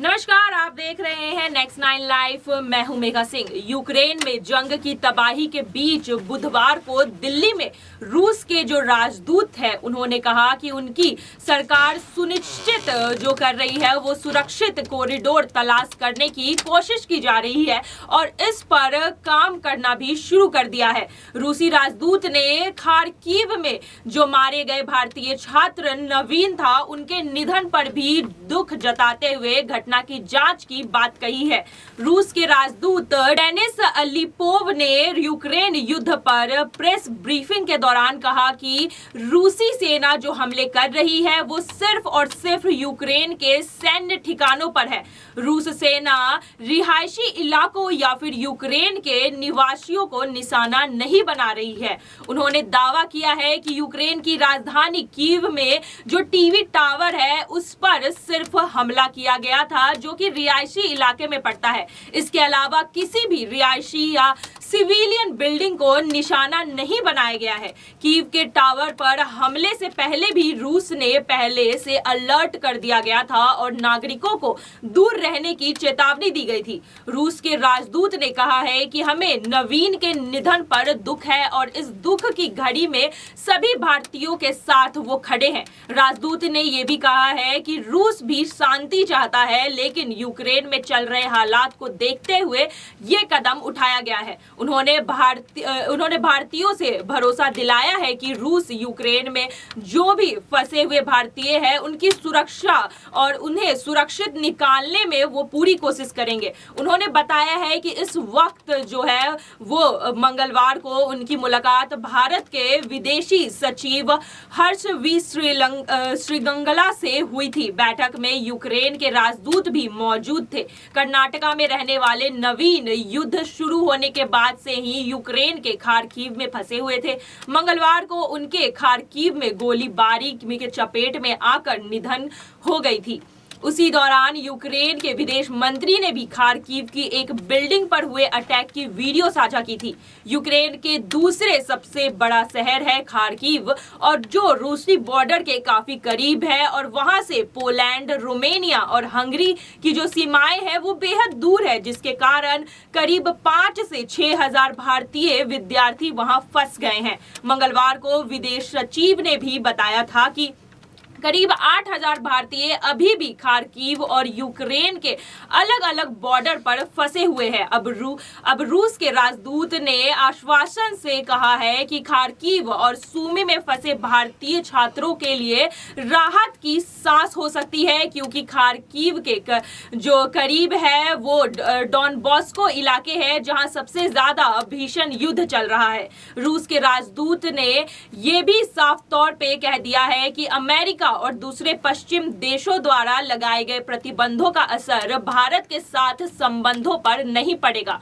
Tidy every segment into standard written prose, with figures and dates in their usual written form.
नमस्कार, आप देख रहे हैं नेक्स्ट 9 लाइव। मैं हूं मेघा सिंह। यूक्रेन में जंग की तबाही के बीच बुधवार को दिल्ली में रूस के जो राजदूत हैं उन्होंने कहा कि उनकी सरकार सुनिश्चित जो कर रही है वो सुरक्षित कॉरिडोर तलाश करने की कोशिश की जा रही है और इस पर काम करना भी शुरू कर दिया है। रूसी राजदूत ने खार्किव में जो मारे गए भारतीय छात्र नवीन था उनके निधन पर भी दुख जताते हुए घटना की जांच की बात कही है। रूस के राजदूत डेनिस अलीपोव ने यूक्रेन युद्ध पर प्रेस ब्रीफिंग के दौरान कहा कि रूसी सेना जो हमले कर रही है वो सिर्फ और सिर्फ यूक्रेन के सैन्य ठिकानों पर है। रूस सेना रिहायशी इलाकों या फिर यूक्रेन के निवासियों को निशाना नहीं बना रही है। उन्होंने दावा किया है कि यूक्रेन की राजधानी कीव में जो टीवी टावर है उस पर सिर्फ हमला किया गया था जो कि रिहायशी इलाके में पड़ता है। इसके अलावा किसी भी रिहायशी या सिविलियन बिल्डिंग को निशाना नहीं बनाया गया है। कीव के टावर पर हमले से पहले भी रूस ने पहले से अलर्ट कर दिया गया था और नागरिकों को दूर रहने की चेतावनी दी गई थी। रूस के राजदूत ने कहा है कि हमें नवीन के निधन पर दुख है और इस दुख की घड़ी में सभी भारतीयों के साथ वो खड़े हैं। राजदूत ने यह भी कहा है कि रूस भी शांति चाहता है लेकिन यूक्रेन में चल रहे हालात को देखते हुए ये कदम उठाया गया है। उन्होंने भारतीयों से भरोसा दिलाया है कि रूस यूक्रेन में जो भी फंसे हुए भारतीय हैं उनकी सुरक्षा और उन्हें सुरक्षित निकालने में वो पूरी कोशिश करेंगे। उन्होंने बताया है कि इस वक्त जो है वो मंगलवार को उनकी मुलाकात भारत के विदेशी सचिव हर्ष वी श्रीगंगला से हुई थी। बैठक में यूक्रेन के राजदूत भी मौजूद थे। कर्नाटका में रहने वाले नवीन युद्ध शुरू होने के बाद से ही यूक्रेन के खार्किव में फंसे हुए थे। मंगलवार को उनके खार्किव में गोलीबारी के चपेट में आकर निधन हो गई थी। उसी दौरान यूक्रेन के विदेश मंत्री ने भी खार्किव की एक बिल्डिंग पर हुए अटैक की वीडियो साझा की थी। यूक्रेन के दूसरे सबसे बड़ा शहर है खार्किव और जो रूसी बॉर्डर के काफी करीब है और वहां से पोलैंड, रोमानिया और हंगरी की जो सीमाएं हैं वो बेहद दूर है, जिसके कारण करीब 5 से 6 हजार भारतीय विद्यार्थी वहां फंस गए हैं। मंगलवार को विदेश सचिव ने भी बताया था कि करीब 8,000 भारतीय अभी भी खार्किव और यूक्रेन के अलग अलग बॉर्डर पर फंसे हुए हैं। अब रूस के राजदूत ने आश्वासन से कहा है कि खार्किव और सूमी में फंसे भारतीय छात्रों के लिए राहत की सांस हो सकती है, क्योंकि खार्किव के जो करीब है वो डॉन बॉस्को इलाके है जहां सबसे ज्यादा भीषण युद्ध चल रहा है। रूस के राजदूत ने यह भी साफ तौर पे कह दिया है कि अमेरिका और दूसरे पश्चिम देशों द्वारा लगाए गए प्रतिबंधों का असर भारत के साथ संबंधों पर नहीं पड़ेगा।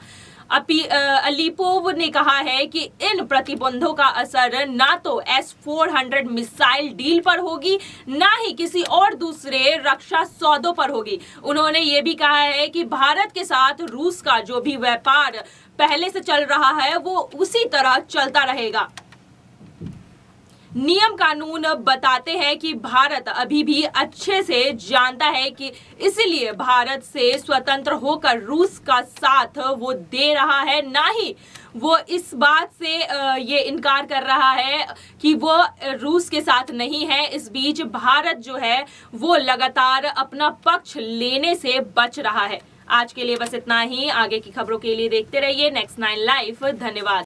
अलीपोव ने कहा है कि इन प्रतिबंधों का असर ना तो S-400 मिसाइल डील पर होगी ना ही किसी और दूसरे रक्षा सौदों पर होगी। उन्होंने ये भी कहा है कि भारत के साथ रूस का जो भी व्यापार पहले से चल रहा है वो उसी तरह चलता रहेगा। नियम कानून बताते हैं कि भारत अभी भी अच्छे से जानता है कि इसलिए भारत से स्वतंत्र होकर रूस का साथ वो दे रहा है, ना ही वो इस बात से ये इनकार कर रहा है कि वो रूस के साथ नहीं है। इस बीच भारत जो है वो लगातार अपना पक्ष लेने से बच रहा है। आज के लिए बस इतना ही। आगे की खबरों के लिए देखते रहिए नेक्स्ट 9 लाइव। धन्यवाद।